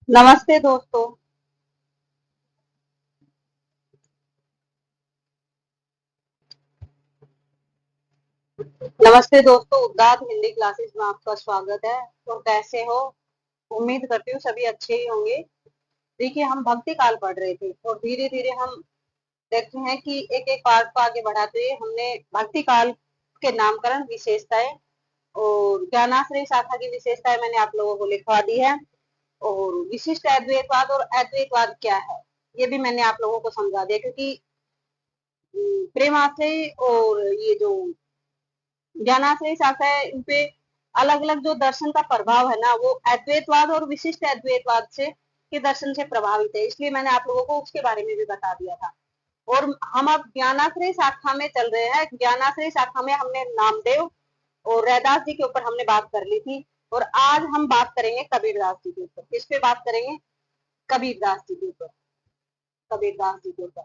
नमस्ते दोस्तों। नमस्ते दोस्तों, उद्गात हिंदी क्लासेस में आपका स्वागत है। तो कैसे हो? उम्मीद करती हूँ सभी अच्छे ही होंगे। देखिए, हम भक्ति काल पढ़ रहे थे और धीरे धीरे हम देखते हैं कि एक एक पार्ट को आगे बढ़ाते हुए हमने भक्ति काल के नामकरण, विशेषताएं और ज्ञानाश्रय शाखा की विशेषताएं मैंने आप लोगों को लिखवा दी है। और विशिष्ट अद्वैतवाद और अद्वैतवाद क्या है, ये भी मैंने आप लोगों को समझा दिया, क्योंकि प्रेमाश्रय और ये जो ज्ञानाश्रय शाखा है, इन पे अलग अलग जो दर्शन का प्रभाव है ना, वो अद्वैतवाद और विशिष्ट अद्वैतवाद से के दर्शन से प्रभावित है। इसलिए मैंने आप लोगों को उसके बारे में भी बता दिया था। और हम अब ज्ञानाश्रय शाखा में चल रहे हैं। ज्ञानाश्रय शाखा में हमने नामदेव और रैदास जी के ऊपर हमने बात कर ली थी। और आज हम बात करेंगे कबीरदास जी के ऊपर। किस पे बात करेंगे? कबीरदास जी के ऊपर। कबीरदास जी के ऊपर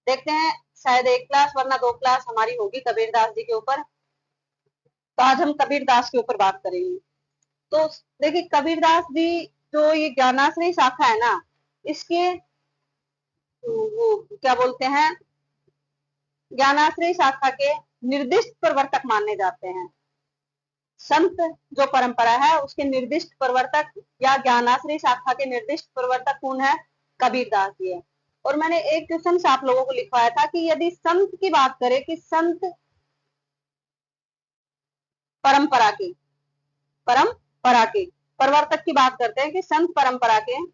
देखते हैं। शायद एक क्लास वरना दो क्लास हमारी होगी कबीरदास जी के ऊपर। तो आज हम कबीरदास के ऊपर बात करेंगे। तो देखिए, कबीरदास जी जो ये ज्ञानाश्रय शाखा है ना, इसके वो क्या बोलते हैं, ज्ञानाश्रय शाखा के निर्दिष्ट प्रवर्तक माने जाते हैं। संत जो परंपरा है उसके निर्दिष्ट प्रवर्तक या ज्ञानाश्रय शाखा के निर्दिष्ट प्रवर्तक कौन है? कबीरदास जी है। और मैंने एक क्वेश्चन आप लोगों को लिखवाया था कि यदि संत की बात करें कि संत परंपरा के परंपरा के प्रवर्तक की बात करते हैं कि संत परंपरा के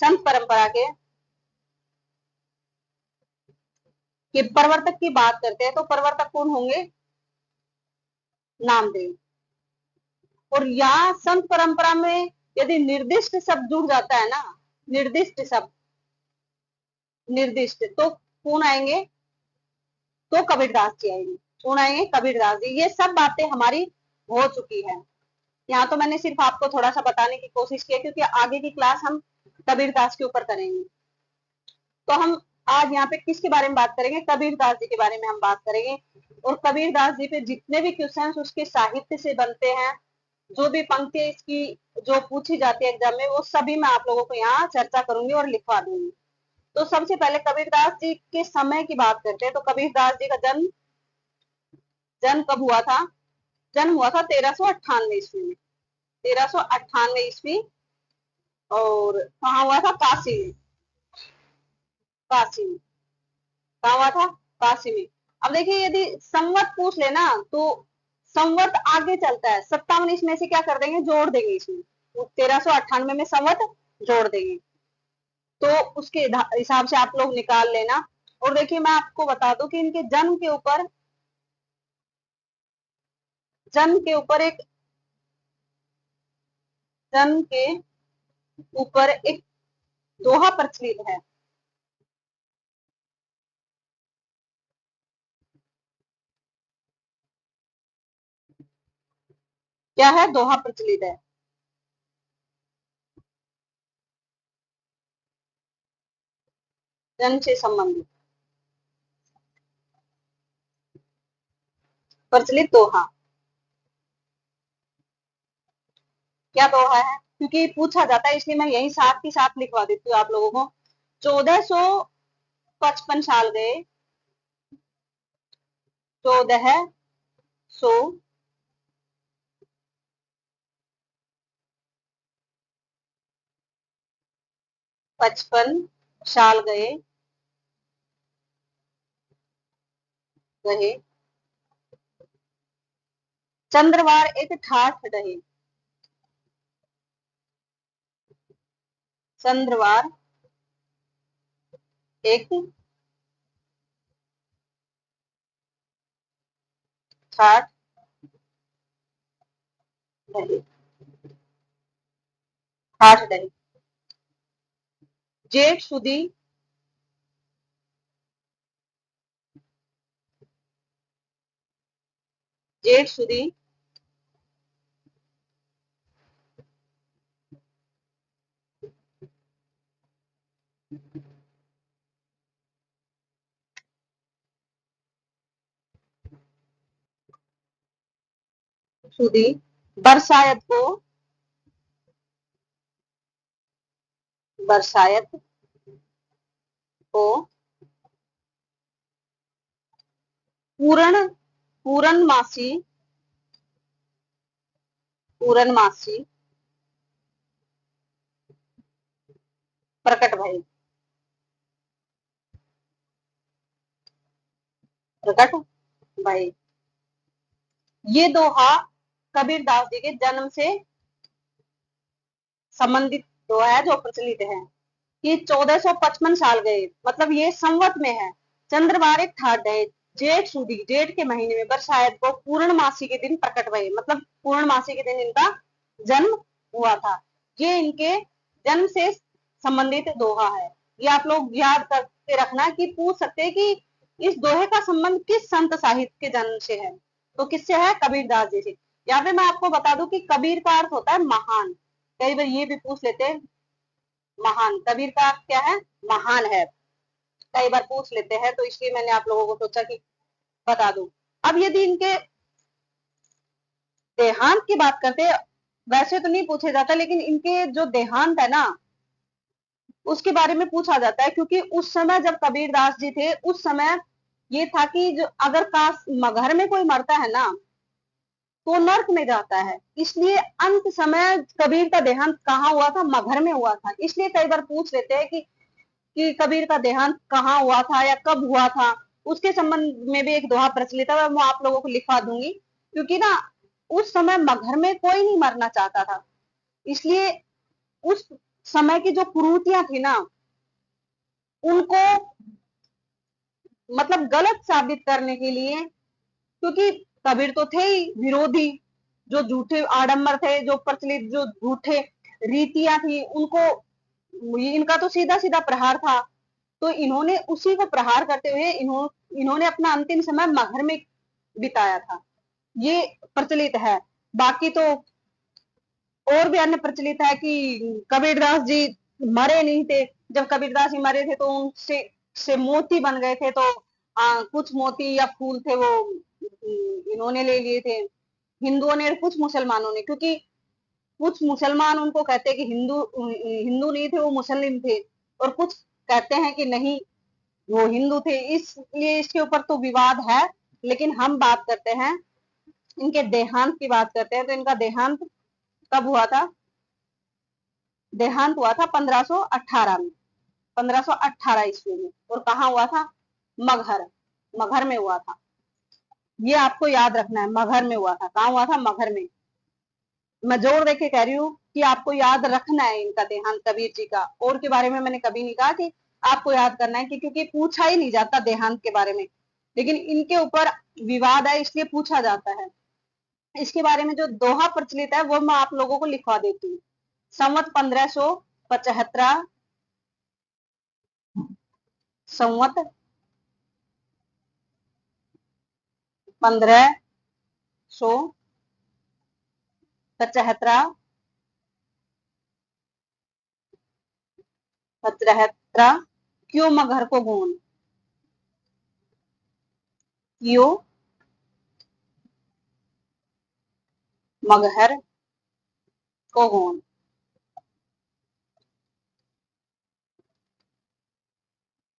संत परंपरा के प्रवर्तक की बात करते हैं, तो प्रवर्तक कौन होंगे? नामदेव। और यहाँ संत परंपरा में यदि निर्दिष्ट शब्द जुड़ जाता है ना, निर्दिष्ट शब्द, निर्दिष्ट, तो कौन आएंगे? तो कबीरदास जी आएंगे। कौन आएंगे? कबीरदास जी। ये सब बातें हमारी हो चुकी है। यहाँ तो मैंने सिर्फ आपको थोड़ा सा बताने की कोशिश की है, क्योंकि आगे की क्लास हम कबीरदास के ऊपर करेंगे। तो हम आज यहाँ पे किसके बारे में बात करेंगे? कबीरदास जी के बारे में हम बात करेंगे। और कबीरदास जी पे जितने भी क्वेश्चन उसके साहित्य से बनते हैं, जो भी पंक्ति इसकी जो पूछी जाती है एग्जाम में, वो सभी मैं आप लोगों को यहाँ चर्चा करूंगी और लिखवा दूंगी। तो सबसे पहले कबीरदास जी के समय की बात करते हैं। तो कबीरदास जी का जन्म जन्म कब हुआ था? जन्म हुआ था 1398 ईस्वी में। 1398 ईस्वी। और कहाँ हुआ था? काशी में। काशी में। कहाँ हुआ था? काशी में। अब देखिए, यदि संवत पूछ लेना तो संवत आगे चलता है। 57 इसमें से क्या कर देंगे? जोड़ देंगे इसमें। 1398 में संवत जोड़ देंगे। तो उसके हिसाब से आप लोग निकाल लेना। और देखिए, मैं आपको बता दूं कि इनके जन्म के ऊपर जन्म के ऊपर एक दोहा प्रचलित है। क्या है? दोहा प्रचलित है। जन्म से संबंधित प्रचलित दोहा। क्या दोहा है? क्योंकि पूछा जाता है, इसलिए मैं यही साथ ही साथ लिखवा देती हूँ आप लोगों को। 1455 साल गए। 1455 साल गए रहे, चंद्रवार एक ठाठ रहे। चंद्रवार एक ठाठ रहे। ठाठ रहे। जेठ सुदी जेठ सुदी सुदी बरसायत को पूर्णमासी प्रकट भई। ये दोहा कबीरदास जी के जन्म से संबंधित दोहा है जो प्रचलित है कि 1455 साल गए, मतलब ये संवत में है। चंद्रवार एक ठाड है, जेठ सुदी, जेठ के महीने में बरसायत को पूर्णमासी के दिन प्रकट भये, मतलब पूर्णमासी के दिन इनका जन्म हुआ था। ये इनके जन्म से संबंधित दोहा है। ये आप लोग याद करके रखना कि पूछ सकते हैं कि इस दोहे का संबंध किस संत साहित्य के जन्म से है, तो किससे है? कबीरदास जी से। यहाँ पे मैं आपको बता दूं कि कबीर का अर्थ होता है महान। कई बार ये भी पूछ लेते हैं महान, कबीर का अर्थ क्या है? महान है, कई बार पूछ लेते हैं, तो इसलिए मैंने आप लोगों को सोचा कि बता दूं। अब यदि इनके देहांत की बात करते हैं, वैसे तो नहीं पूछे जाता, लेकिन इनके जो देहांत है ना उसके बारे में पूछा जाता है, क्योंकि उस समय जब कबीरदास जी थे उस समय ये था कि जो अगर घर में कोई मरता है ना तो नर्क में जाता है, इसलिए अंत समय कबीर का देहांत कहाँ हुआ था? मगहर में हुआ था। इसलिए कई बार पूछ लेते हैं कि कबीर का देहांत कहाँ हुआ था या कब हुआ था। उसके संबंध में भी एक दोहा प्रचलित है, मैं आप लोगों को लिखवा दूंगी, क्योंकि ना उस समय मगहर में कोई नहीं मरना चाहता था, इसलिए उस समय की जो कुरीतियां थी ना उनको मतलब गलत साबित करने के लिए, क्योंकि कबीर तो थे ही विरोधी, जो झूठे आडंबर थे, जो प्रचलित जो झूठे रीतियां थी उनको इनका तो सीधा सीधा प्रहार था, तो इन्होंने उसी को प्रहार करते हुए इन्होंने अपना अंतिम समय मगहर में बिताया था। ये प्रचलित है। बाकी तो और भी अन्य प्रचलित है कि कबीरदास जी मरे नहीं थे, जब कबीरदास जी मरे थे तो उनसे से मोती बन गए थे, तो कुछ मोती या फूल थे वो इन्होंने ले लिए थे, हिंदुओं ने, कुछ मुसलमानों ने, क्योंकि कुछ मुसलमान उनको कहते हैं कि हिंदू नहीं थे, वो मुस्लिम थे, और कुछ कहते हैं कि नहीं वो हिंदू थे, इसलिए इसके ऊपर तो विवाद है। लेकिन हम बात करते हैं इनके देहांत की बात करते हैं, तो इनका देहांत कब हुआ था? देहांत हुआ था 1518 में, 1518 ईस्वी में, और कहाँ हुआ था? मगहर में हुआ था। ये आपको याद रखना है, मगहर में हुआ था। कहाँ हुआ था? मगहर में। मैं जोर देके कह रही हूँ कि आपको याद रखना है इनका देहांत, कबीर जी का। और के बारे में मैंने कभी नहीं कहा कि आपको याद करना है, क्योंकि पूछा ही नहीं जाता देहांत के बारे में, लेकिन इनके ऊपर विवाद है इसलिए पूछा जाता है। इसके बारे में जो दोहा प्रचलित है वो मैं आप लोगों को लिखवा देती हूँ। संवत 1575, संवत 1575 क्यों मगहर को गून, क्यों मगहर को गून।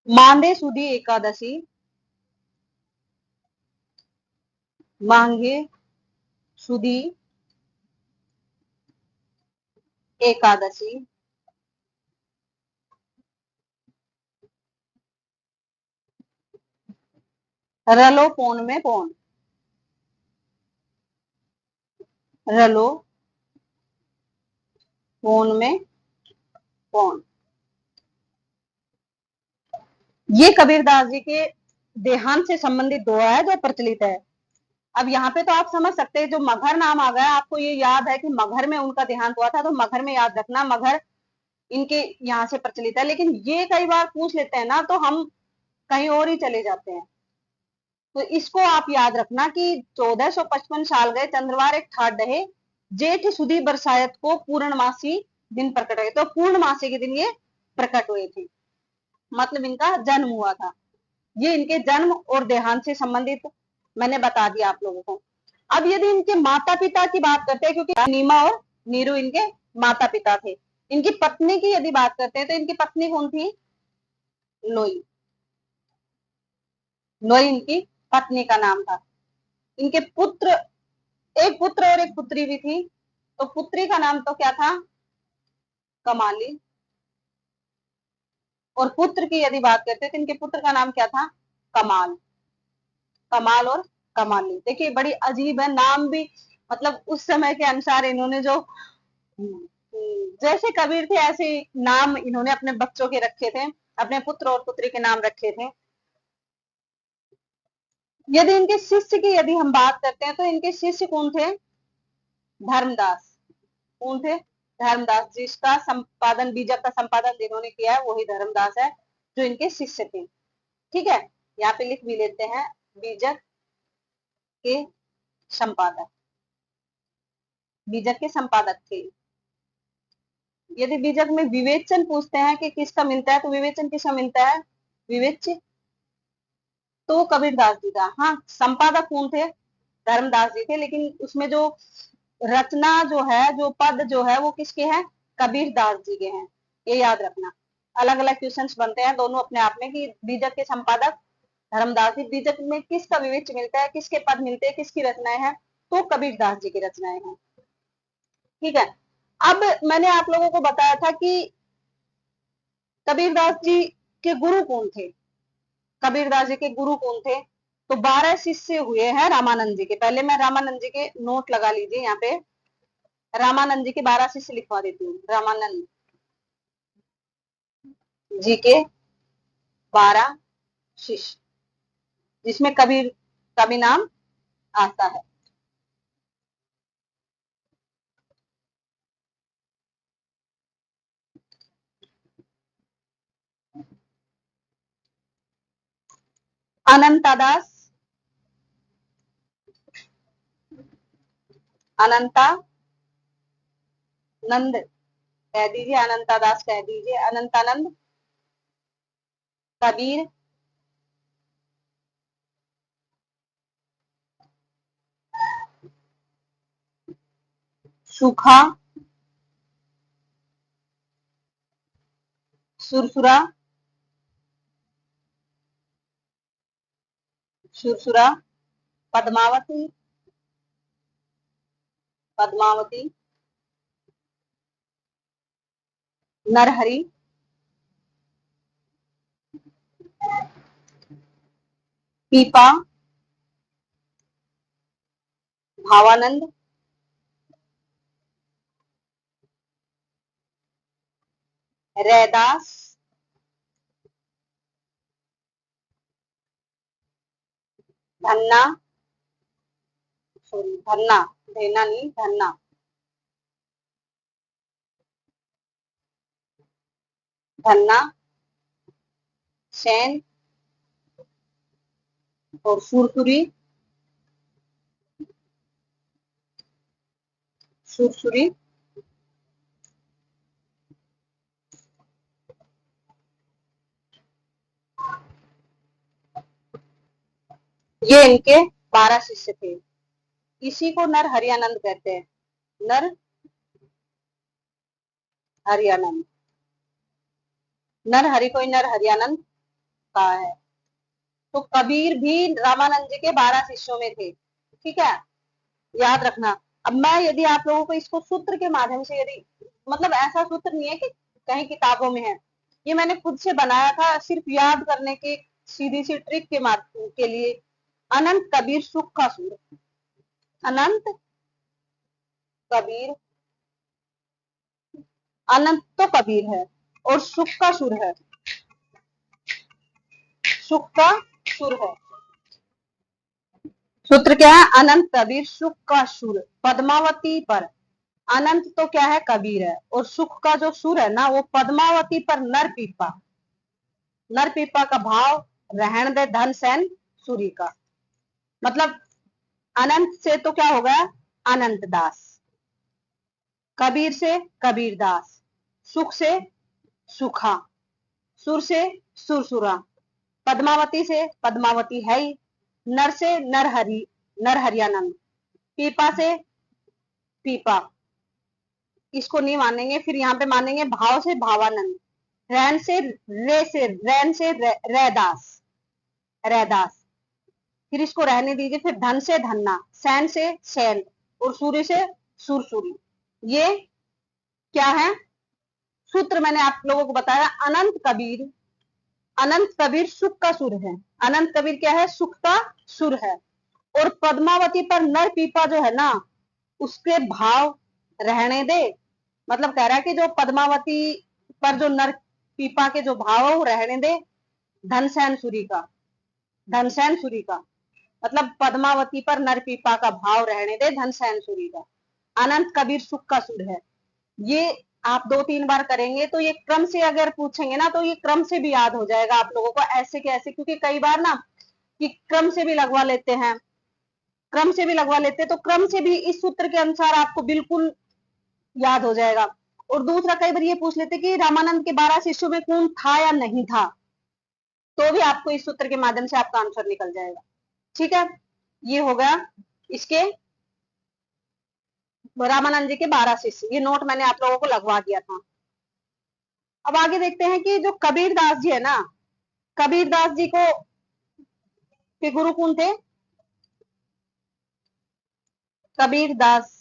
मांदे सुदी एकादशी, मांगे सुदी एकादशी, रलो पौन में पौन, रलो पौन में पौन। ये कबीरदास जी के देहांत से संबंधित दोहा है जो प्रचलित है। अब यहाँ पे तो आप समझ सकते हैं, जो मगहर नाम आ गया, आपको ये याद है कि मगहर में उनका देहांत हुआ था, तो मगहर में याद रखना, मगहर इनके यहाँ से प्रचलित है। लेकिन ये कई बार पूछ लेते हैं ना तो हम कहीं और ही चले जाते हैं, तो इसको आप याद रखना कि 1455 साल गए, चंद्रवार एक ठाट रहे, जेठ सुदी बरसायत को पूर्णमासी दिन प्रकट हुए, तो पूर्णमासी के दिन ये प्रकट हुए थे, मतलब इनका जन्म हुआ था। ये इनके जन्म और देहांत से संबंधित मैंने बता दिया आप लोगों को। अब यदि इनके माता पिता की बात करते हैं, क्योंकि नीमा और नीरू इनके माता पिता थे, इनकी पत्नी की यदि बात करते हैं तो इनकी पत्नी कौन थी? लोई। लोई इनकी पत्नी का नाम था। इनके पुत्र, एक पुत्र और एक पुत्री भी थी। तो पुत्री का नाम तो क्या था? कमाली। और पुत्र की यदि बात करते हैं तो इनके पुत्र का नाम क्या था? कमाल। कमाल और कमाली। देखिए बड़ी अजीब है नाम भी, मतलब उस समय के अनुसार इन्होंने जो जैसे कबीर थे ऐसे नाम इन्होंने अपने बच्चों के रखे थे, अपने पुत्र और पुत्री के नाम रखे थे। यदि इनके शिष्य की यदि हम बात करते हैं तो इनके शिष्य कौन थे? धर्मदास। कौन थे? धर्मदास। जिसका संपादन, बीजक का संपादन जिन्होंने किया है वही धर्मदास है, जो इनके शिष्य थे। ठीक है, यहाँ पे लिख भी लेते हैं, बीजक के संपादक। बीजक के संपादक थे। यदि बीजक में विवेचन पूछते हैं कि किसका मिलता है, तो विवेचन किसका मिलता है? विवेच्य तो कबीरदास जी का। हाँ, संपादक कौन थे? धर्मदास जी थे, लेकिन उसमें जो रचना जो है, जो पद जो है, वो किसके हैं? कबीरदास जी के हैं। ये याद रखना। अलग अलग क्वेश्चंस बनते हैं दोनों अपने आप में कि बीजक के संपादक धर्मदास जी, बीजक में किसका विवेच्य मिलता है, किसके पद मिलते हैं, किसकी रचनाएं हैं? तो कबीरदास जी की रचनाएं हैं। ठीक है, अब मैंने आप लोगों को बताया था कि कबीरदास जी के गुरु कौन थे। कबीरदास जी के गुरु कौन थे? तो 12 शिष्य हुए हैं रामानंद जी के। पहले मैं रामानंद जी के नोट लगा लीजिए यहाँ पे, रामानंद जी के 12 शिष्य लिखवा देती हूँ। रामानंद जी के 12 शिष्य, जिसमें कबीर का भी नाम आता है। अनंतादास, अनंता नंद कह दीजिए, अनंतादास कह दीजिए, अनंतानंद, कबीर, सूखा, सुरसुरा, सुरसुरा, पद्मावती, पद्मावती, नरहरि, पीपा, भावानंद, रैदास, धन्ना, सॉरी धन्ना, देना नहीं, धन्ना, धन्ना, सैन और सुरसुरी, सुरसुरी, ये इनके 12 शिष्य थे। इसी को नर हरियानंद कहते हैं। नर हरियानंद, नर हरि को नर हरियानंद कहा है। तो कबीर भी रामानंद जी के 12 शिष्यों में थे। ठीक है, याद रखना। अब मैं यदि आप लोगों को इसको सूत्र के माध्यम से, यदि मतलब ऐसा सूत्र नहीं है कि कहीं किताबों में है, ये मैंने खुद से बनाया था सिर्फ याद करने की सीधी सी ट्रिक के माध्यम के लिए। अनंत कबीर सुख का सुर, अनंत कबीर, अनंत तो कबीर है और सुख का सुर है, सुख का सुर है। सूत्र क्या है? अनंत कबीर सुख का सुर पद्मावती पर। अनंत तो क्या है? कबीर है, और सुख का जो सुर है ना वो पद्मावती पर नर पीपा। नर पीपा का भाव रहन दे धन सैन सूरी का। मतलब अनंत से तो क्या होगा? अनंत दास। कबीर से कबीरदास, सुख से सुखा, सुर से सुरसुरा, पद्मावती से पद्मावती है ही, नर से नरहरि, नर हरियानंद, पीपा से पीपा, इसको नहीं मानेंगे। फिर यहाँ पे मानेंगे भाव से भावानंद, रैन से रैन से रैदास, रैदास। फिर इसको रहने दीजिए। फिर धन से धन्ना, सैन से सैन, और सूर्य से सुरसुरी। ये क्या है? सूत्र मैंने आप लोगों को बताया। अनंत कबीर, अनंत कबीर सुख का सुर है। अनंत कबीर क्या है? सुख का सुर है। और पद्मावती पर नर पीपा जो है ना, उसके भाव रहने दे। मतलब कह रहा है कि जो पद्मावती पर जो नर पीपा के जो भाव है वो रहने दे। धनसैन सूरी का, धनसैन सूरी का मतलब पद्मावती पर नर पीपा का भाव रहने दे, धनसैन सूरी का। अनंत कबीर सुख का सुर है। ये आप 2-3 बार करेंगे तो ये क्रम से अगर पूछेंगे ना तो ये क्रम से भी याद हो जाएगा आप लोगों को, ऐसे के ऐसे। क्योंकि कई बार ना कि क्रम से भी लगवा लेते हैं, क्रम से भी लगवा लेते हैं, तो क्रम से भी इस सूत्र के अनुसार आपको बिल्कुल याद हो जाएगा। और दूसरा, कई बार ये पूछ लेते कि रामानंद के 12 शिष्यों में कौन था या नहीं था, तो भी आपको इस सूत्र के माध्यम से आपका आंसर निकल जाएगा। ठीक है, ये हो गया इसके रामानंद जी के 12 शिष्य। ये नोट मैंने आप लोगों को लगवा दिया था। अब आगे देखते हैं कि जो कबीरदास जी है ना, कबीरदास जी को के गुरु कौन थे? कबीरदास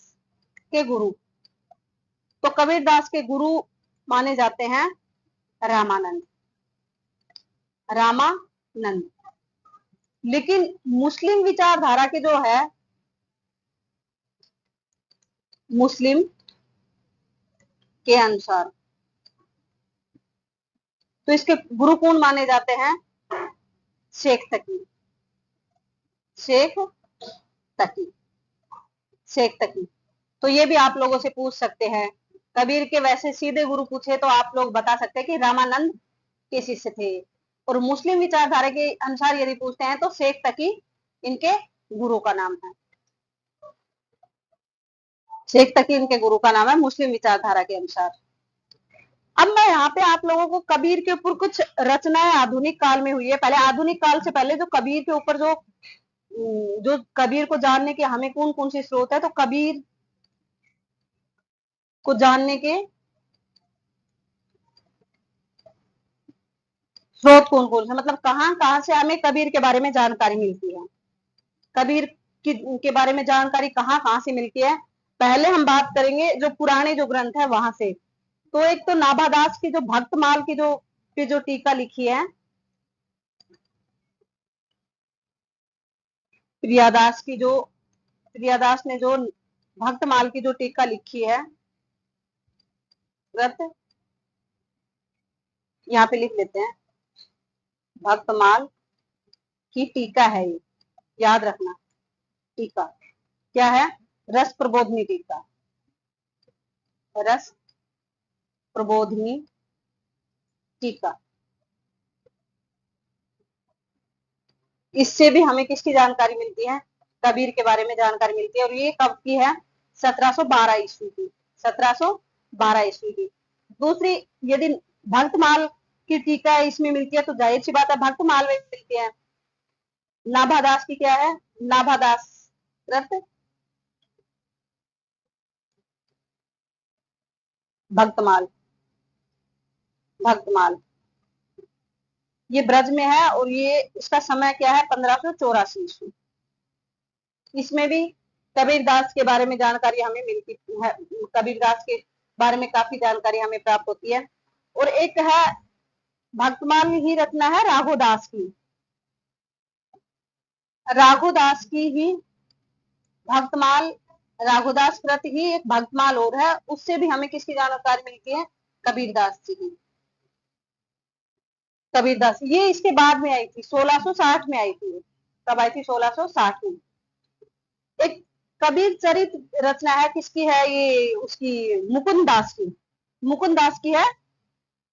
के गुरु, तो कबीरदास के गुरु माने जाते हैं रामानंद, रामानंद। लेकिन मुस्लिम विचारधारा के जो है, मुस्लिम के अनुसार तो इसके गुरु कौन माने जाते हैं? शेख तकी, शेख तकी, शेख तकी। तो ये भी आप लोगों से पूछ सकते हैं। कबीर के वैसे सीधे गुरु पूछे तो आप लोग बता सकते हैं कि रामानंद के शिष्य थे। और मुस्लिम विचारधारा के अनुसार यदि पूछते हैं तो शेख तकी इनके गुरु का नाम है। शेख तकी इनके गुरु का नाम है मुस्लिम विचारधारा के अनुसार। अब मैं यहाँ पे आप लोगों को कबीर के ऊपर कुछ रचनाएं आधुनिक काल में हुई है। पहले आधुनिक काल से पहले जो कबीर के ऊपर जो कबीर को जानने के हमें कौन कौन से स्रोत है, तो कबीर को जानने के स्रोत कौन कौन से, मतलब कहां कहां से हमें कबीर के बारे में जानकारी मिलती है, कबीर के बारे में जानकारी कहां कहां से मिलती है। पहले हम बात करेंगे जो पुराने जो ग्रंथ है वहां से। तो एक तो नाभादास की जो भक्तमाल की जो टीका लिखी है, प्रियादास ने जो भक्तमाल की जो टीका लिखी है, ग्रंथ यहाँ पे लिख लेते हैं, भक्तमाल की टीका है ये, याद रखना। टीका क्या है? रस प्रबोधनी टीका, रस प्रबोधनी टीका। इससे भी हमें किसकी जानकारी मिलती है? कबीर के बारे में जानकारी मिलती है। और ये कब की है? 1712 ईस्वी की, 1712 ईस्वी की। दूसरी, यदि भक्तमाल की टीका इसमें मिलती है तो जाहिर सी बात है भक्तमाल में मिलती है। नाभादास की क्या है? नाभादास ग्रंथ भक्तमाल, भक्तमाल ये ब्रज में है। और ये इसका समय क्या है? 1584 ईस्वी। इसमें भी कबीरदास के बारे में जानकारी हमें मिलती है, कबीरदास के बारे में काफी जानकारी हमें प्राप्त होती है। और एक है भक्तमाल ही रचना है राघोदास की, राघोदास की ही भक्तमाल, राघोदास कृत ही एक भक्तमाल और है, उससे भी हमें किसकी जानकारी मिलती है? कबीरदास जी की। कबीरदास ये इसके बाद में आई थी, 1660 में आई थी। कब आई थी? 1660 में। एक कबीर चरित रचना है, किसकी है ये? उसकी मुकुंद दास की, मुकुंद दास की है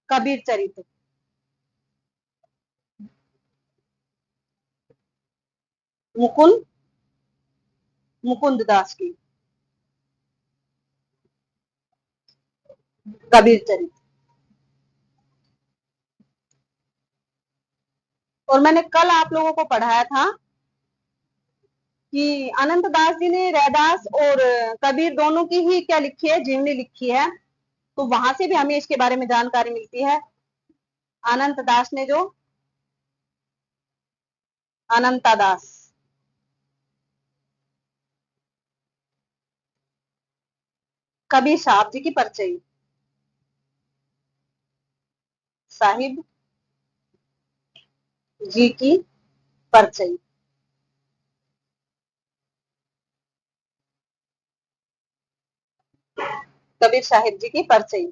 कबीर चरित। मुकुंद, मुकुंद दास की कबीर चरित। और मैंने कल आप लोगों को पढ़ाया था कि अनंत दास जी ने रैदास और कबीर दोनों की ही क्या लिखी है, जीवनी लिखी है। तो वहां से भी हमें इसके बारे में जानकारी मिलती है। अनंत दास ने जो अनंता दास, कबीर साहब जी की परचई, साहिब जी की परचई, कबीर साहिब जी की परचई,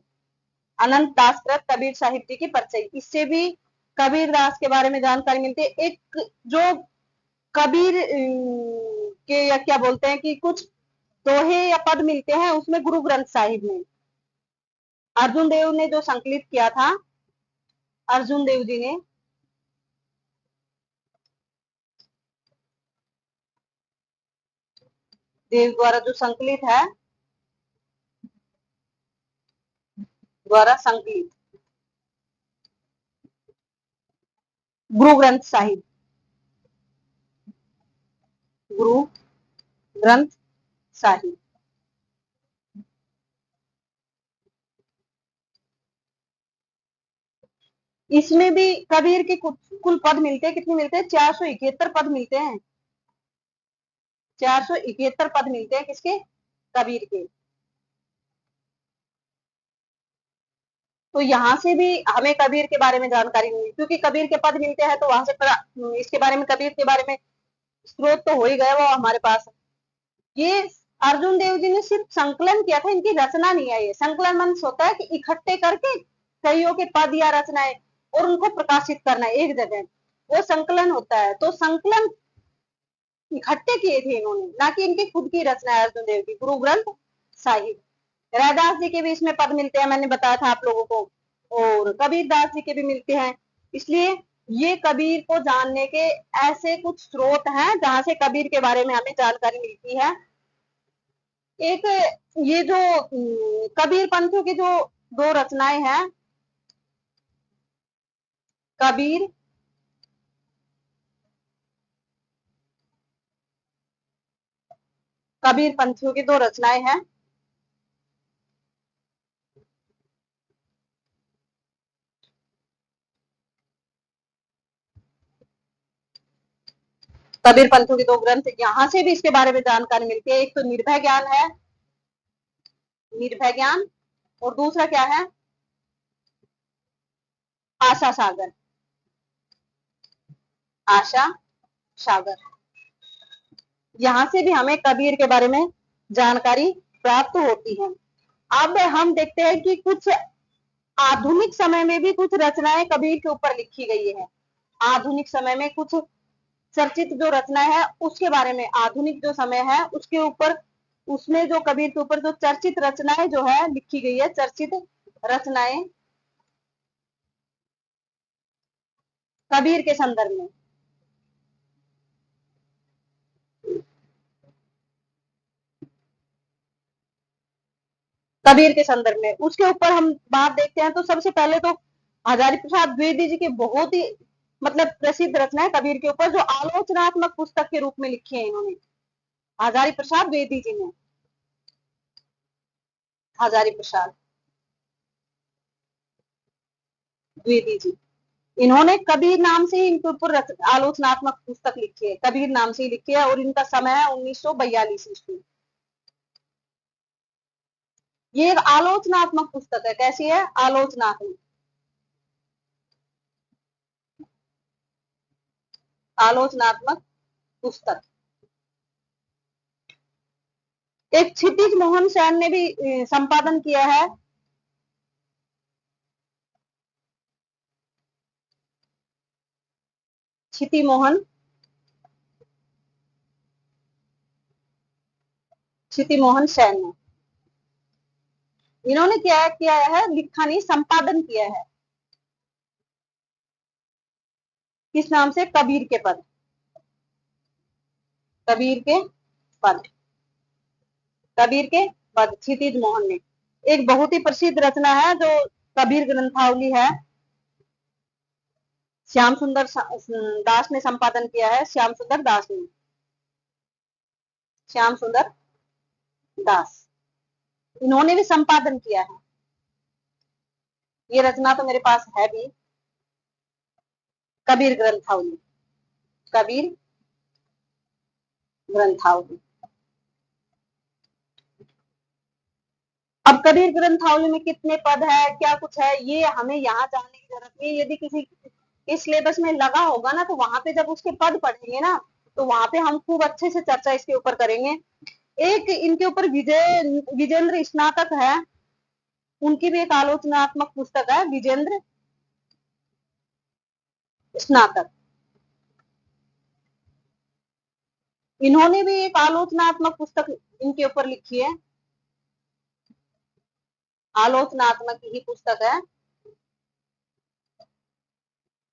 अनंत दास कृत कबीर साहिब जी की परचई। इससे भी कबीर दास के बारे में जानकारी मिलती है। एक जो कबीर के या क्या बोलते हैं कि कुछ दोहे या पद मिलते हैं उसमें गुरु ग्रंथ साहिब में अर्जुन देव ने जो संकलित किया था, अर्जुन देव जी ने देव द्वारा जो संकलित है, द्वारा संकलित गुरु ग्रंथ साहिब, गुरु ग्रंथ साहिब। इसमें भी कबीर के कुल पद मिलते हैं, कितने मिलते हैं, 471 पद मिलते हैं। 471 पद मिलते हैं किसके, कबीर के। तो यहाँ से भी हमें कबीर के बारे में जानकारी मिली, क्योंकि कबीर के पद मिलते हैं तो वहां से इसके बारे में, कबीर के बारे में स्रोत तो हो ही गए वो हमारे पास। ये अर्जुन देव जी ने सिर्फ संकलन किया था, इनकी रचना नहीं है। ये संकलन मंच होता है कि इकट्ठे करके कईयों के पद या रचनाएं और उनको प्रकाशित करना एक जगह, वो संकलन होता है। तो संकलन इकट्ठे किए थे इन्होंने, ना कि इनकी खुद की रचना है अर्जुन देव की, गुरु ग्रंथ साहिब। रैदास जी के भी इसमें पद मिलते हैं, मैंने बताया था आप लोगों को, और कबीर दास जी के भी मिलते हैं। इसलिए ये कबीर को जानने के ऐसे कुछ स्रोत हैं जहां से कबीर के बारे में हमें जानकारी मिलती है। एक ये जो कबीर पंथों की जो दो रचनाएं हैं, कबीर कबीर पंथियों की दो रचनाएं हैं, कबीर पंथों के दो ग्रंथ, यहां से भी इसके बारे में जानकारी मिलती है। एक तो निर्भय ज्ञान है, निर्भय ज्ञान, और दूसरा क्या है, आशा सागर, आशा सागर। यहां से भी हमें कबीर के बारे में जानकारी प्राप्त होती है। अब हम देखते हैं कि कुछ आधुनिक समय में भी कुछ रचनाएं कबीर के ऊपर लिखी गई है। आधुनिक समय में कुछ चर्चित जो रचनाएं है उसके बारे में, आधुनिक जो समय है उसके ऊपर, उसमें जो कबीर के ऊपर जो चर्चित रचनाएं जो है लिखी गई है, चर्चित रचनाएं कबीर के संदर्भ में, कबीर के संदर्भ में उसके ऊपर हम बात देखते हैं। तो सबसे पहले तो हजारी प्रसाद द्विवेदी जी की बहुत ही मतलब प्रसिद्ध रचना है कबीर के ऊपर, जो आलोचनात्मक पुस्तक के रूप में लिखी है इन्होंने, हजारी प्रसाद द्विवेदी जी ने, हजारी प्रसाद द्विवेदी जी, इन्होंने कबीर नाम से ही इनके ऊपर आलोचनात्मक पुस्तक लिखी है, कबीर नाम से ही लिखी है, और इनका समय है 1942 ईस्वी। ये एक आलोचनात्मक पुस्तक है। कैसी है, आलोचनात्मक, आलोचनात्मक पुस्तक। एक क्षितिज मोहन सेन ने भी संपादन किया है, क्षिति मोहन, क्षिति मोहन सेन ने, इन्होंने क्या किया है, लिखा नहीं, संपादन किया है। किस नाम से, कबीर के पद, कबीर के पद, कबीर के पद, क्षितिज मोहन ने। एक बहुत ही प्रसिद्ध रचना है जो कबीर ग्रंथावली है, श्याम सुंदर दास ने संपादन किया है, श्याम सुंदर दास ने। श्याम सुंदर दास, इन्होंने भी संपादन किया है। ये रचना तो मेरे पास है भी, कबीर ग्रंथावली, कबीर ग्रंथावली। अब कबीर ग्रंथावली में कितने पद है, क्या कुछ है, ये हमें यहाँ जानने की जरूरत नहीं। यदि किसी इस सिलेबस में लगा होगा ना, तो वहां पे जब उसके पद पढ़ेंगे ना, तो वहां पे हम खूब अच्छे से चर्चा इसके ऊपर करेंगे। एक इनके ऊपर विजेंद्र स्नातक है, उनकी भी एक आलोचनात्मक पुस्तक है, विजेंद्र स्नातक। इन्होंने भी एक आलोचनात्मक पुस्तक इनके ऊपर लिखी है, आलोचनात्मक ही पुस्तक है।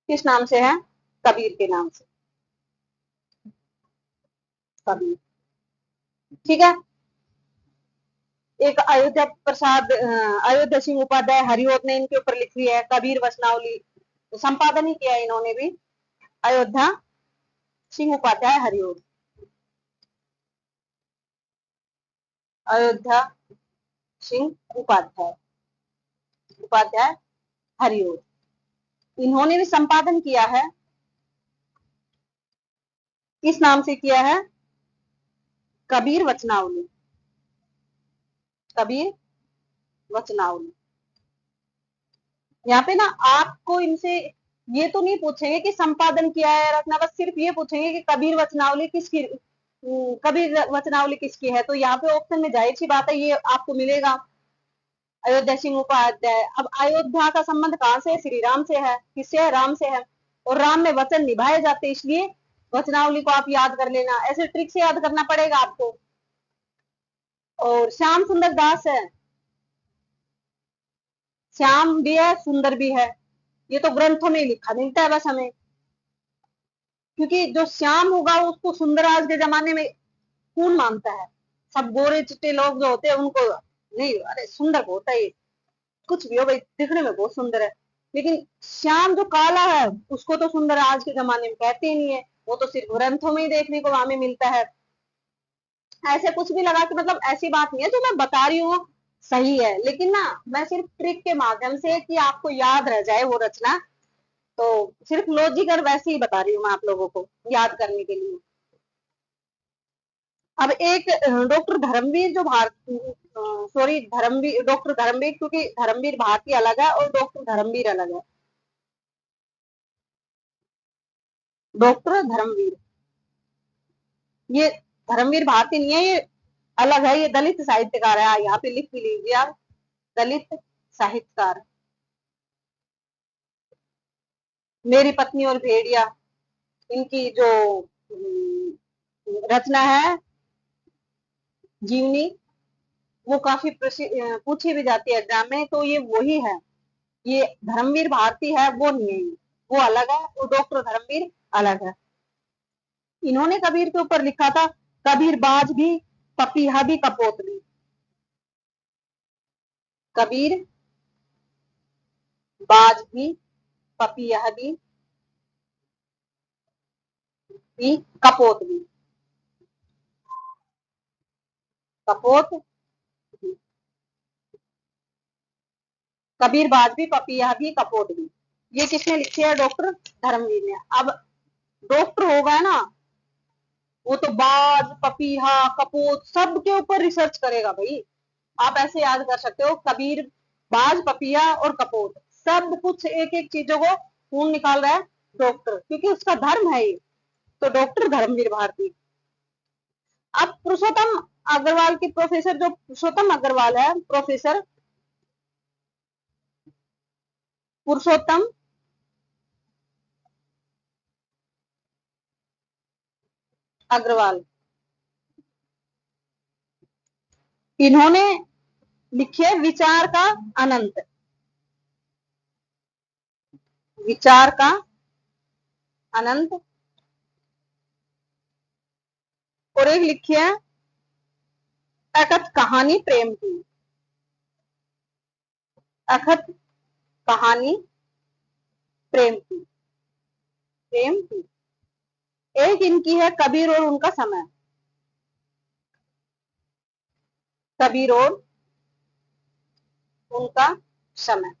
किस नाम से है? कबीर के नाम से, कबीर। ठीक है। एक अयोध्या प्रसाद, अयोध्या सिंह उपाध्याय हरिओत ने इनके ऊपर लिखी है कबीर वचनावली, संपादन ही किया इन्होंने भी, अयोध्या सिंह उपाध्याय हरिओत, अयोध्या सिंह उपाध्याय, उपाध्याय हरिओत, इन्होंने भी संपादन किया है। किस नाम से किया है? कबीर वचनावली, कबीर वचनावली। यहाँ पे ना आपको इनसे ये तो नहीं पूछेंगे कि संपादन किया है रखना, बस सिर्फ ये पूछेंगे कि कबीर वचनावली किसकी, कबीर वचनावली किसकी है। तो यहाँ पे ऑप्शन में जाहिर सी बात है ये आपको मिलेगा, अयोध्या सिंह उपाध्याय। अब अयोध्या का संबंध कहाँ से है? श्री राम से है। किससे है? राम से है। और राम में वचन निभाए जाते, इसलिए वचनावली को आप याद कर लेना, ऐसे ट्रिक से याद करना पड़ेगा आपको। और श्याम सुंदर दास है, श्याम भी है सुंदर भी है, ये तो ग्रंथों में लिखा मिलता है बस हमें, क्योंकि जो श्याम होगा उसको सुंदर आज के जमाने में कौन मानता है? सब गोरे चिट्टे लोग जो होते हैं उनको नहीं, अरे सुंदर होता है, कुछ भी हो भाई, दिखने में बहुत सुंदर है। लेकिन श्याम जो काला है उसको तो सुंदर आज के जमाने में कहते ही नहीं है, वो तो सिर्फ ग्रंथों में ही देखने को हमें मिलता है। ऐसे कुछ भी लगा के, मतलब ऐसी बात नहीं है जो मैं बता रही हूँ सही है, लेकिन ना मैं सिर्फ ट्रिक के माध्यम से कि आपको याद रह जाए वो रचना, तो सिर्फ लॉजिक और वैसे ही बता रही हूँ मैं आप लोगों को याद करने के लिए। अब एक डॉक्टर धर्मवीर जो सॉरी धर्मवीर, डॉक्टर धर्मवीर, क्योंकि धर्मवीर भारती अलग है और डॉक्टर धर्मवीर अलग है। डॉक्टर धर्मवीर, ये धर्मवीर भारती नहीं है, ये अलग है, ये दलित साहित्यकार है, यहाँ पे लिख भी लीजिए आप, दलित साहित्यकार। मेरी पत्नी और भेड़िया, इनकी जो रचना है जीवनी, वो काफी पूछी भी जाती है एग्जाम में, तो ये वही है, ये धर्मवीर भारती है वो नहीं है, वो अलग है, वो डॉक्टर धर्मवीर अलग है। इन्होंने कबीर के ऊपर लिखा था, कबीर बाज भी पपीहा भी कपोत भी, कबीर बाज भी पपीहा भी कपोत भी, कपोत भी, कबीर बाज भी पपीहा भी कपोत भी, ये किसने लिखी है? डॉक्टर धर्मवीर ने। अब डॉक्टर होगा ना, वो तो बाज पपीहा कपोत सब के ऊपर रिसर्च करेगा भाई। आप ऐसे याद कर सकते हो, कबीर बाज पपीहा और कपोत, सब कुछ एक एक चीजों को खून निकाल रहा है डॉक्टर, क्योंकि उसका धर्म है ये, तो डॉक्टर धर्मवीर भारती। अब पुरुषोत्तम अग्रवाल की, प्रोफेसर जो पुरुषोत्तम अग्रवाल है, प्रोफेसर पुरुषोत्तम अग्रवाल, इन्होंने लिखी है विचार का अनंत, विचार का अनंत, और एक लिखी है अखत कहानी प्रेम की, अखत कहानी प्रेम की, प्रेम की। एक इनकी है कबीर और उनका समय, कबीर और उनका समय।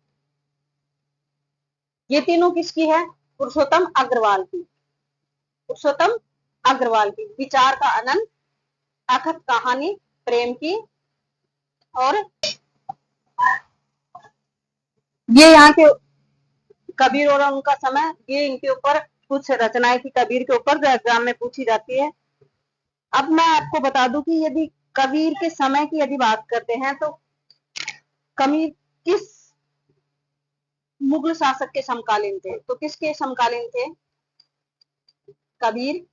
ये तीनों किसकी है? पुरुषोत्तम अग्रवाल की। पुरुषोत्तम अग्रवाल की। विचार का अनंत, अथक कहानी प्रेम की, और ये यहाँ के कबीर और उनका समय, ये इनके ऊपर कुछ रचनाएं थी कबीर के ऊपर जो एग्जाम में पूछी जाती है। अब मैं आपको बता दूं कि यदि कबीर के समय की यदि बात करते हैं तो कबीर किस मुगल शासक के समकालीन थे? तो किसके समकालीन थे? कबीर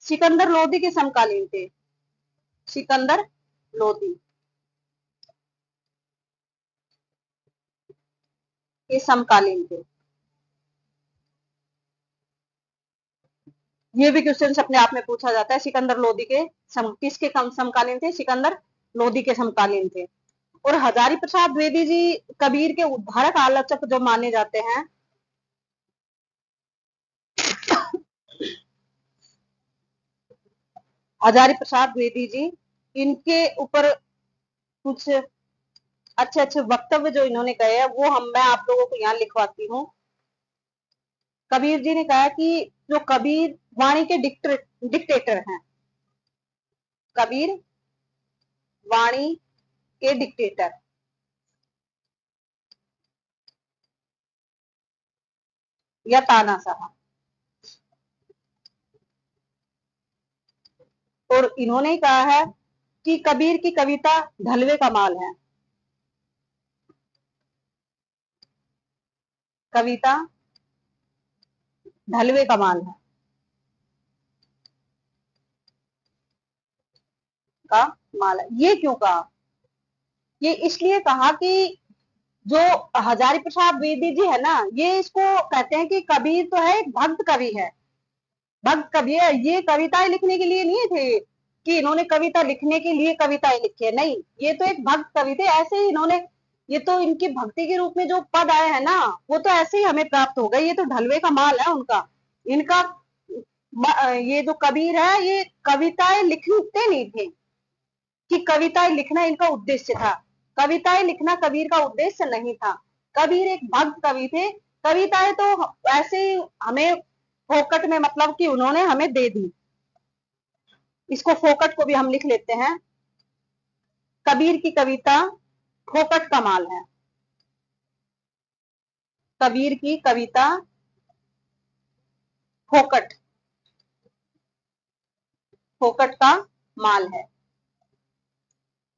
सिकंदर लोदी के समकालीन थे। सिकंदर लोदी के समकालीन थे। ये भी क्वेश्चन अपने आप में पूछा जाता है। सिकंदर लोदी के किसके समकालीन थे? सिकंदर लोदी के समकालीन थे। और हजारी प्रसाद द्विवेदी जी कबीर के उद्धारक आलोचक जो माने जाते हैं। हजारी प्रसाद द्विवेदी जी, इनके ऊपर कुछ अच्छे अच्छे वक्तव्य जो इन्होंने कहे हैं वो मैं आप लोगों को यहाँ लिखवाती हूँ। कबीर जी ने कहा कि जो कबीर वाणी के डिक्टेटर हैं, कबीर वाणी के डिक्टेटर या तानाशाह। और इन्होंने कहा है कि कबीर की कविता ढलवे का माल है। कविता ढलवे का माल है का माल है। ये क्यों कहा? ये इसलिए कहा कि जो हजारी प्रसाद द्विवेदी जी है ना, ये इसको कहते हैं कि कबीर तो है एक भक्त कवि है, भक्त कवि है। ये कविताएं लिखने के लिए नहीं थे कि इन्होंने कविता लिखने के लिए कविताएं लिखी है, नहीं, ये तो एक भक्त कवि थे। ऐसे ही इन्होंने, ये तो इनकी भक्ति के रूप में जो पद आए हैं ना, वो तो ऐसे ही हमें प्राप्त हो गए। ये तो ढलवे का माल है उनका। इनका ये जो कबीर है, ये कविताएं लिखते नहीं थे कि कविताएं लिखना इनका उद्देश्य था। कविताएं लिखना कबीर का उद्देश्य नहीं था। कबीर एक भक्त कवि थे। कविताएं तो ऐसे ही हमें फोकट में, मतलब कि उन्होंने हमें दे दी। इसको फोकट को भी हम लिख लेते हैं। कबीर की कविता फोकट का माल है। कबीर की कविता फोकट फोकट का माल है।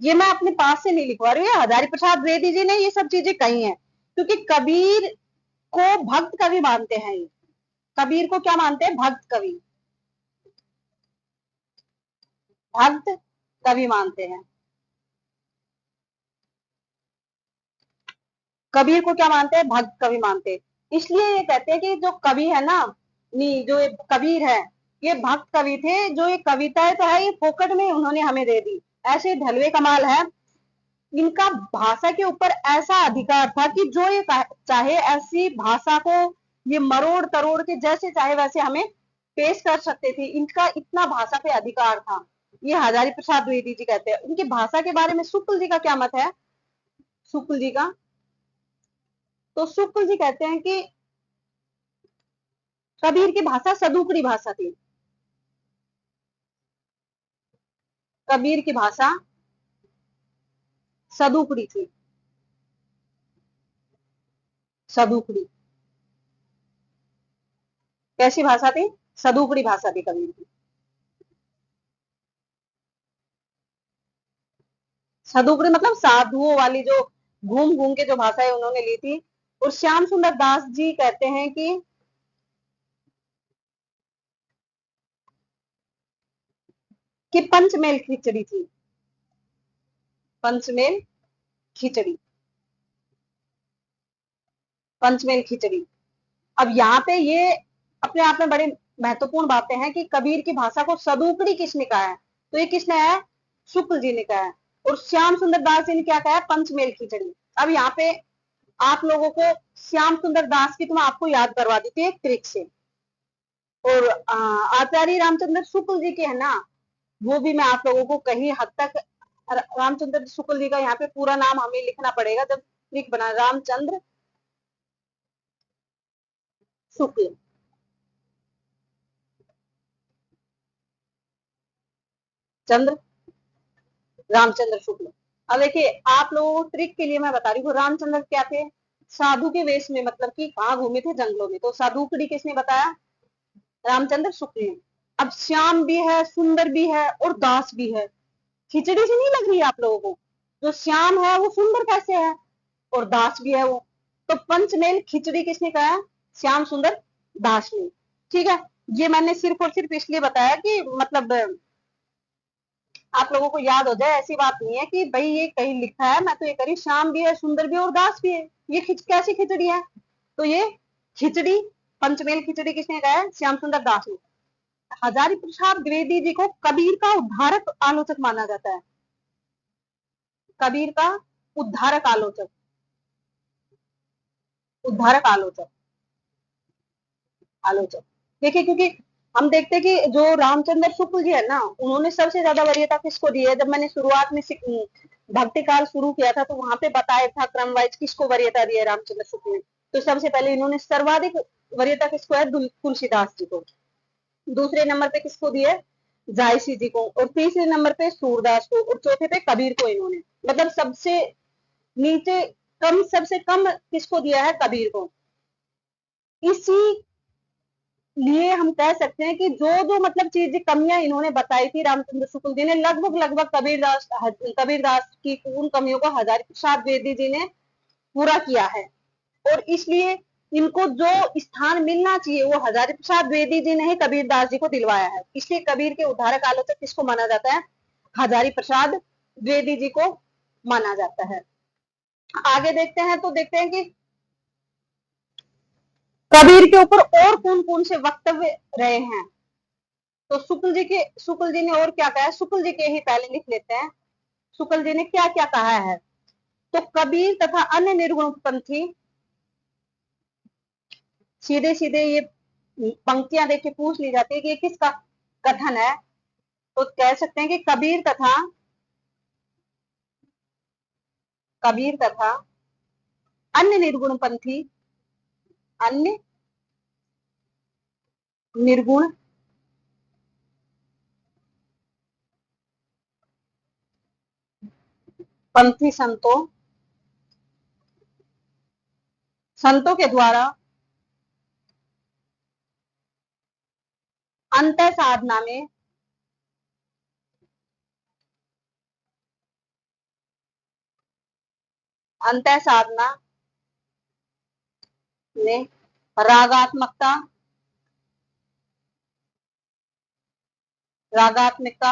ये मैं अपने पास से नहीं लिखवा रही हूँ, हजारी प्रसाद द्विवेदी जी ने ये सब चीजें कही हैं, क्योंकि कबीर को भक्त कवि मानते हैं। ये कबीर को क्या मानते हैं? भक्त कवि, भक्त कवि मानते हैं। कबीर को क्या मानते हैं? भक्त कवि मानते हैं। इसलिए ये कहते हैं कि जो कवि है ना, नहीं, जो कबीर है ये भक्त कवि थे। जो ये कविताएं तो है ये फोकट में उन्होंने हमें दे दी। ऐसे ढलवे कमाल है। इनका भाषा के ऊपर ऐसा अधिकार था कि जो ये चाहे ऐसी भाषा को ये मरोड़ तरोड़ के जैसे चाहे वैसे हमें पेश कर सकते थे। इनका इतना भाषा पे अधिकार था। ये हजारी प्रसाद द्विवेदी जी कहते हैं। उनकी भाषा के बारे में शुक्ल जी का क्या मत है? शुक्ल जी का, तो शुक्ल जी कहते हैं कि कबीर की भाषा सदुकड़ी भाषा थी। कबीर की भाषा सदुकड़ी थी। सदुकड़ी कैसी भाषा थी? सदुकड़ी भाषा थी कबीर की। सदुकड़ी मतलब साधुओं वाली, जो घूम घूम के जो भाषाएं उन्होंने ली थी। और श्याम सुंदर दास जी कहते हैं कि पंचमेल खिचड़ी थी। पंचमेल खिचड़ी, पंचमेल खिचड़ी। अब यहाँ पे ये अपने आप में बड़ी महत्वपूर्ण बातें हैं कि कबीर की भाषा को सदुकड़ी किसने कहा है? तो ये किसने है? शुक्ल जी ने कहा है। और श्याम सुंदर दास जी ने क्या कहा है? पंचमेल खिचड़ी। अब यहाँ पे आप लोगों को श्याम सुंदर दास की तो मैं आपको याद करवा दी थी एक ट्रिक से। और आचार्य रामचंद्र शुक्ल जी के है ना, वो भी मैं आप लोगों को कहीं हद तक रामचंद्र शुक्ल जी का यहाँ पे पूरा नाम हमें लिखना पड़ेगा जब ट्रिक बना, रामचंद्र शुक्ल, चंद्र रामचंद्र शुक्ल। अब देखिए आप लोगों को ट्रिक के लिए मैं बता रही हूँ, रामचंद्र क्या थे, साधु के वेश में, मतलब कि कहाँ घूमे थे, जंगलों में। तो साधुकड़ी किसने बताया, रामचंद्र शुक्ल ने। अब श्याम भी है, सुंदर भी है और दास भी है, खिचड़ी से नहीं लग रही है आप लोगों को, जो श्याम है वो सुंदर कैसे है और दास भी है वो, तो पंचमेल खिचड़ी किसने कहा है, श्याम सुंदर दास ने। ठीक है, ये मैंने सिर्फ और सिर्फ इसलिए बताया कि मतलब आप लोगों को याद हो जाए, ऐसी बात नहीं है कि भाई ये कहीं लिखा है मैं तो ये करी, श्याम भी है, सुंदर भी है और दास भी है, ये कैसी खिचड़ी है, तो ये खिचड़ी, पंचमेल खिचड़ी किसने कहा है, श्याम सुंदर दास ने। हजारी प्रसाद द्विवेदी जी को कबीर का उद्धारक आलोचक माना जाता है, कबीर का उद्धारक आलोचक, उद्धारक आलोचक, आलोचक। देखिए क्योंकि हम देखते हैं कि जो रामचंद्र शुक्ल जी है ना, उन्होंने सबसे ज्यादा वरीयता किसको दी है। जब मैंने शुरुआत में भक्ति काल शुरू किया था तो वहां पे बताया था क्रम वाइज किसको वरीयता दी है रामचंद्र शुक्ल ने। तो सबसे पहले इन्होंने सर्वाधिक वरीयता किसको है, तुलसीदास जी को। दूसरे नंबर पे किसको दी है, जायसी जी को, और तीसरे नंबर पे सूरदास को, और चौथे पे कबीर को इन्होंने, मतलब सबसे नीचे कम, सबसे कम किसको दिया है, कबीर को। इसी लिए हम कह सकते हैं कि जो जो मतलब चीजें कमियां इन्होंने बताई थी रामचंद्र शुक्ल जी ने, लगभग लगभग कबीरदास की उन कमियों को हजारी प्रसाद द्विवेदी जी ने पूरा किया है। और इसलिए इनको जो स्थान मिलना चाहिए वो हजारी प्रसाद द्विवेदी जी ने ही कबीरदास जी को दिलवाया है। इसलिए कबीर के उद्धारक आलोचक किसको माना जाता है, हजारी प्रसाद द्विवेदी जी को माना जाता है। आगे देखते हैं तो देखते हैं कि कबीर के ऊपर और कौन कौन से वक्तव्य रहे हैं। तो शुक्ल जी ने और क्या कहा है, शुक्ल जी के ही पहले लिख लेते हैं, शुक्ल जी ने क्या क्या कहा है। तो कबीर तथा अन्य निर्गुण पंथी, सीधे सीधे ये पंक्तियां देख के पूछ ली जाती है कि ये किसका कथन है। तो कह सकते हैं कि कबीर तथा अन्य निर्गुण पंथी, अन्य निर्गुण पंथी संतों के द्वारा अंत साधना में अंत साधना में रागात्मकता, रागात्मिकता,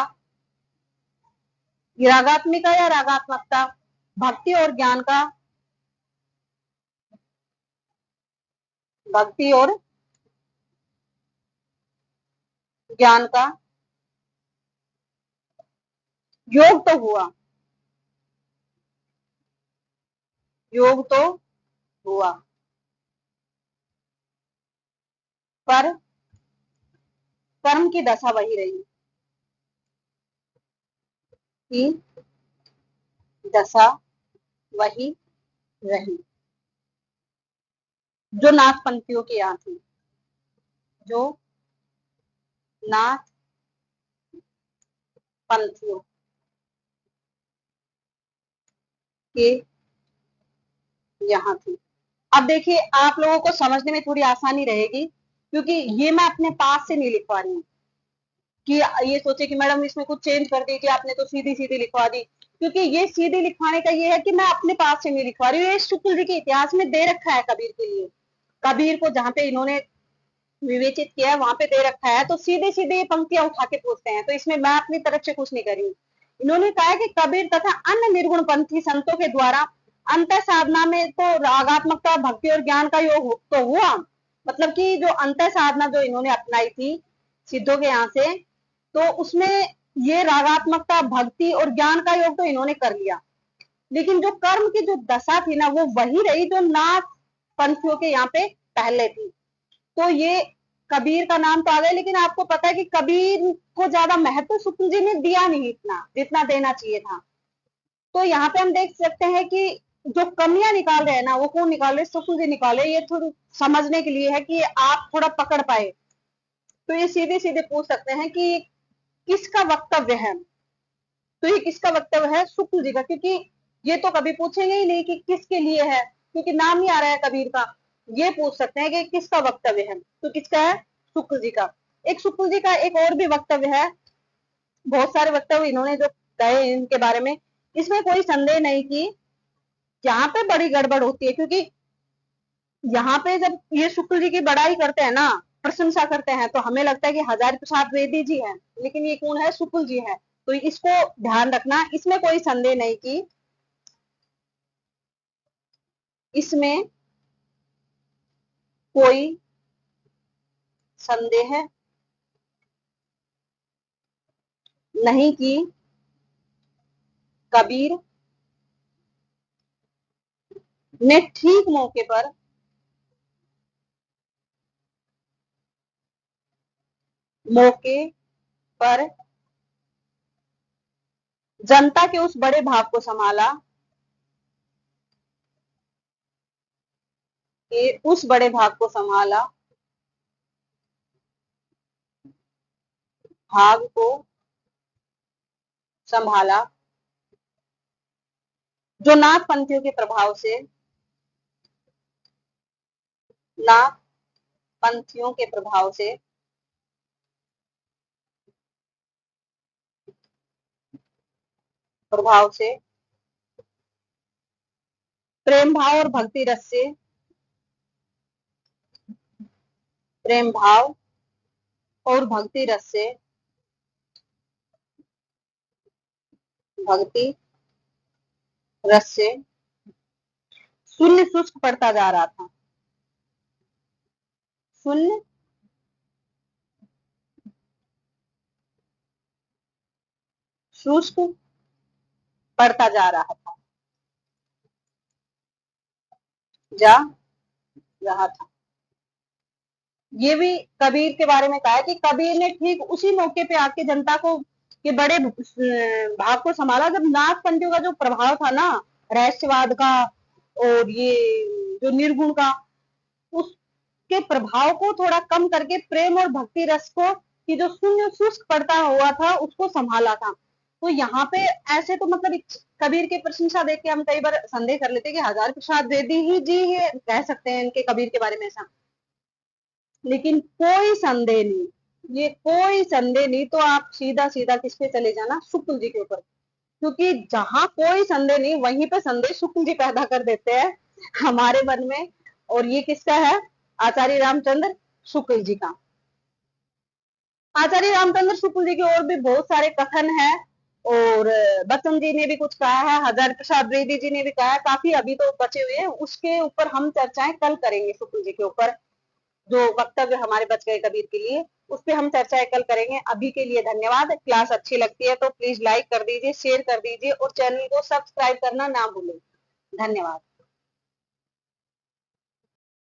रागात्मिका या रागात्मकता, भक्ति और ज्ञान का, भक्ति और ज्ञान का योग तो हुआ, योग तो हुआ, पर कर्म की दशा वही रही, कि दशा वही रही जो नाथ पंथियों की यहाँ थी, जो नाथ पंथियों के यहाँ थी। अब देखिए आप लोगों को समझने में थोड़ी आसानी रहेगी, क्योंकि ये मैं अपने पास से नहीं लिखवा रही हूँ कि ये सोचे कि मैडम इसमें कुछ चेंज कर दीजिए, आपने तो सीधी सीधी लिखवा दी। क्योंकि ये सीधी लिखवाने का ये है कि मैं अपने पास से नहीं लिखवा रही हूँ, ये शुक्ल जी के इतिहास में दे रखा है कबीर के लिए, कबीर को जहां पे इन्होंने विवेचित किया है वहां पे दे रखा है, तो सीधे सीधे ये पंक्तियां उठा के पूछते हैं, तो इसमें मैं अपनी तरफ से कुछ नहीं कर रही हूँ। इन्होंने कहा है कि कबीर तथा अन्य निर्गुण पंथी संतों के द्वारा अंत साधना में तो रागात्मकता, भक्ति और ज्ञान का योग तो हुआ, मतलब कि जो अंत साधना जो इन्होंने अपनाई थी सिद्धों के यहाँ से, तो उसमें ये रागात्मकता, भक्ति और ज्ञान का योग तो इन्होंने कर लिया, लेकिन जो कर्म की जो दशा थी ना वो वही रही जो नाथ पंथियों के यहाँ पे पहले थी। तो ये कबीर का नाम तो आ गया, लेकिन आपको पता है कि कबीर को ज्यादा महत्व शुक्ल जी ने दिया नहीं इतना जितना देना चाहिए था। तो यहाँ पे हम देख सकते हैं कि जो कमियां निकाल रहे हैं ना, वो कौन निकाल रहे, शुक्ल जी निकाले। ये थोड़ी समझने के लिए है कि आप थोड़ा पकड़ पाए। तो ये सीधे सीधे पूछ सकते हैं कि किसका वक्तव्य है, तो ये किसका वक्तव्य है, शुक्ल जी का, क्योंकि ये तो कभी पूछेंगे ही नहीं कि किसके लिए है, क्योंकि नाम ही आ रहा है कबीर का। ये पूछ सकते हैं कि किसका वक्तव्य है, तो किसका है, शुक्ल जी का। एक शुक्ल जी का एक और भी वक्तव्य है, बहुत सारे वक्तव्य इन्होंने जो कहे इनके बारे में, इसमें कोई संदेह नहीं कि यहाँ पे बड़ी गड़बड़ होती है, क्योंकि यहाँ पे जब ये शुक्ल जी की बड़ाई करते हैं ना, प्रशंसा करते हैं, तो हमें लगता है कि हजारी प्रसाद द्विवेदी जी हैं, लेकिन ये कौन है, शुक्ल जी है। तो इसको ध्यान रखना, इसमें कोई संदेह नहीं कि इसमें कोई संदेह नहीं कि कबीर ने ठीक मौके पर जनता के उस बड़े भाव को संभाला, कि उस बड़े भाग को संभाला, भाग को संभाला जो नाथपंथियों के प्रभाव से, नाथपंथियों के प्रभाव से प्रेम भाव और भक्ति रस से, प्रेम भाव और भक्ति रस से, भक्ति रस से शून्य शुष्क पड़ता जा रहा था, शून्य शुष्क पड़ता जा रहा था, जा रहा था। ये भी कबीर के बारे में कहा है कि कबीर ने ठीक उसी मौके पे आके जनता को के बड़े भाग को संभाला, जब नाथपंथियों का जो प्रभाव था ना, रहस्यवाद का और ये जो निर्गुण का, उसके प्रभाव को थोड़ा कम करके प्रेम और भक्ति रस को, कि जो शून्य शुष्क पड़ता हुआ था, उसको संभाला था। तो यहाँ पे ऐसे तो मतलब कबीर की प्रशंसा देख के हम कई बार संदेह कर लेते हैं कि हजारी प्रसाद द्विवेदी ही जी ये कह सकते हैं इनके कबीर के बारे में ऐसा, लेकिन कोई संदेह नहीं, ये कोई संदेह नहीं। तो आप सीधा सीधा किस पे चले जाना, शुक्ल जी के ऊपर, क्योंकि जहां कोई संदेह नहीं वहीं पे संदेह शुक्ल जी पैदा कर देते हैं हमारे मन में। और ये किसका है, आचार्य रामचंद्र शुक्ल जी का। आचार्य रामचंद्र शुक्ल जी के और भी बहुत सारे कथन हैं, और बच्चन जी ने भी कुछ कहा है, हजारी प्रसाद द्विवेदी जी ने भी कहा है, काफी अभी तो बचे हुए हैं, उसके ऊपर हम चर्चाएं कल करेंगे। शुक्ल जी के ऊपर जो वक्तव्य हमारे बच गए कबीर के लिए, उस पर हम चर्चाएं कल करेंगे। अभी के लिए धन्यवाद। क्लास अच्छी लगती है तो प्लीज लाइक कर दीजिए, शेयर कर दीजिए और चैनल को सब्सक्राइब करना ना भूलें। धन्यवाद।